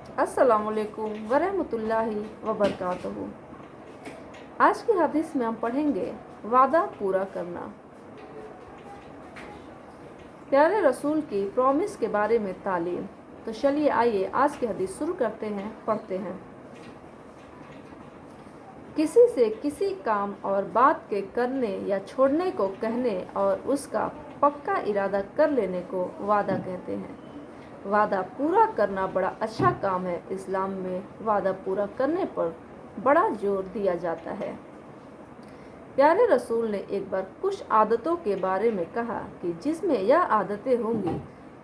السلام علیکم ورحمۃ اللہ وبرکاتہ۔ آج کی حدیث میں ہم پڑھیں گے وعدہ پورا کرنا۔ پیارے رسول کی پرومس کے بارے میں تعلیم۔ تو چلیے آئیے آج کی حدیث شروع کرتے ہیں، پڑھتے ہیں۔ کسی سے کسی کام اور بات کے کرنے یا چھوڑنے کو کہنے اور اس کا پکا ارادہ کر لینے کو وعدہ کہتے ہیں۔ وعدہ پورا کرنا بڑا اچھا کام ہے۔ اسلام میں وعدہ پورا کرنے پر بڑا زور دیا جاتا ہے۔ پیارے رسول نے ایک بار کچھ عادتوں کے بارے میں کہا کہ جس میں یہ عادتیں ہوں گی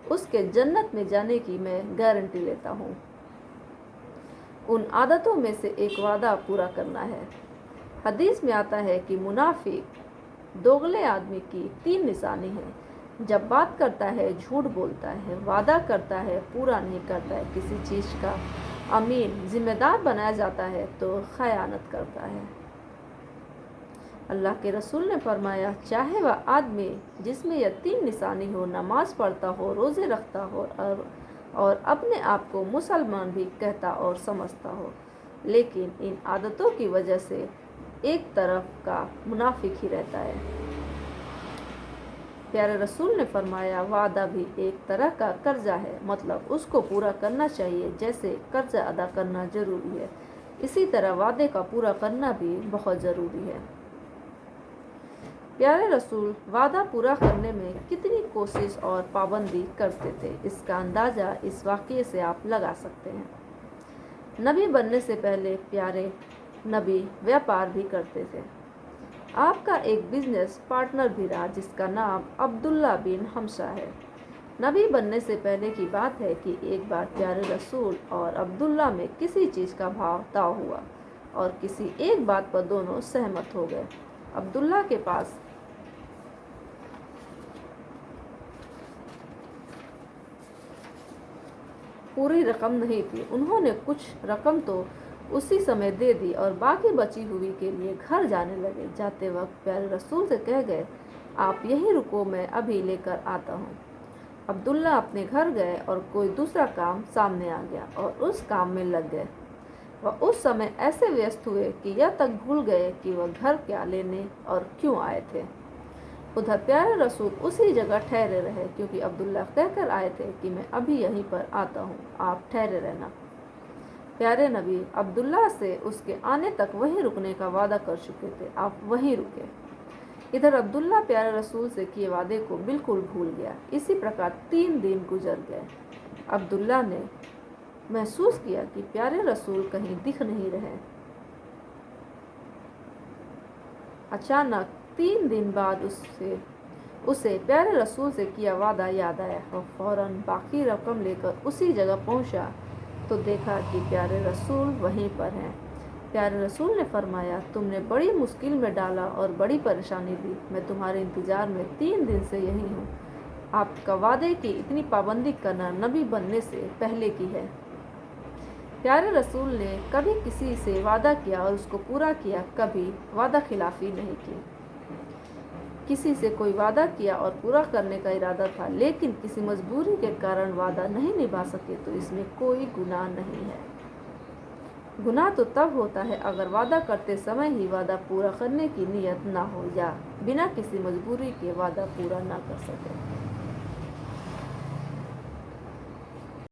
اس کے جنت میں جانے کی میں گارنٹی لیتا ہوں۔ ان عادتوں میں سے ایک وعدہ پورا کرنا ہے۔ حدیث میں آتا ہے کہ منافق دوغلے آدمی کی 3 نشانی ہیں۔ جب بات کرتا ہے جھوٹ بولتا ہے، وعدہ کرتا ہے پورا نہیں کرتا ہے، کسی چیز کا امین ذمہ دار بنایا جاتا ہے تو خیانت کرتا ہے۔ اللہ کے رسول نے فرمایا، چاہے وہ آدمی جس میں یہ 3 نشانی ہو، نماز پڑھتا ہو، روزے رکھتا ہو اور اپنے آپ کو مسلمان بھی کہتا اور سمجھتا ہو، لیکن ان عادتوں کی وجہ سے ایک طرف کا منافق ہی رہتا ہے۔ پیارے رسول نے فرمایا، وعدہ بھی ایک طرح کا قرضہ ہے، مطلب اس کو پورا کرنا چاہیے۔ جیسے قرضہ ادا کرنا ضروری ہے، اسی طرح وعدے کا پورا کرنا بھی بہت ضروری ہے۔ پیارے رسول وعدہ پورا کرنے میں کتنی کوشش اور پابندی کرتے تھے، اس کا اندازہ اس واقعے سے آپ لگا سکتے ہیں۔ نبی بننے سے پہلے پیارے نبی ویاپار بھی کرتے تھے۔ آپ کا ایک بزنس پارٹنر بھی رہا جس کا نام عبداللہ بن حمزہ ہے۔ نبی بننے سے پہلے کی بات ہے کہ ایک بار پیارے رسول اور عبداللہ میں کسی چیز کا بھاؤ تاؤ ہوا اور کسی ایک بات پر دونوں سہمت ہو گئے۔ عبداللہ کے پاس پوری رقم نہیں تھی۔ انہوں نے کچھ رقم تو اسی سمے دے دی اور باقی بچی ہوئی کے لیے گھر جانے لگے۔ جاتے وقت پیارے رسول سے کہہ گئے، آپ یہیں رکو، میں ابھی لے کر آتا ہوں۔ عبداللہ اپنے گھر گئے اور کوئی دوسرا کام سامنے آ گیا اور اس کام میں لگ گئے۔ وہ اس سمے ایسے ویست ہوئے کہ یہ تک بھول گئے کہ وہ گھر کیا لینے اور کیوں آئے تھے۔ ادھر پیارے رسول اسی جگہ ٹھہرے رہے، کیونکہ عبداللہ کہہ کر آئے تھے کہ میں ابھی یہیں پر آتا ہوں، آپ ٹھہرے رہنا۔ پیارے نبی عبداللہ سے اس کے آنے تک وہیں رکنے کا وعدہ کر چکے تھے، آپ وہیں رکے۔ ادھر عبداللہ پیارے رسول سے کیے وعدے کو بالکل بھول گیا۔ اسی پرکار 3 دن گزر گئے۔ عبداللہ نے محسوس کیا کہ پیارے رسول کہیں دکھ نہیں رہے۔ اچانک 3 دن بعد اسے پیارے رسول سے کیا وعدہ یاد آیا۔ وہ فوراً باقی رقم لے کر اسی جگہ پہنچا تو دیکھا کہ پیارے رسول وہیں پر ہیں۔ پیارے رسول نے فرمایا، تم نے بڑی مشکل میں ڈالا اور بڑی پریشانی دی، میں تمہارے انتظار میں 3 دن سے یہی ہوں۔ آپ کا وعدے کی اتنی پابندی کرنا نبی بننے سے پہلے کی ہے۔ پیارے رسول نے کبھی کسی سے وعدہ کیا اور اس کو پورا کیا، کبھی وعدہ خلافی نہیں کی۔ کسی سے کوئی وعدہ کیا اور پورا کرنے کا ارادہ تھا لیکن کسی مجبوری کے کارن وعدہ نہیں نبھا سکے تو اس میں کوئی گناہ نہیں ہے۔ گناہ تو تب ہوتا ہے اگر وعدہ کرتے سمے ہی وعدہ پورا کرنے کی نیت نہ ہو یا بنا کسی مجبوری کے وعدہ پورا نہ کر سکے۔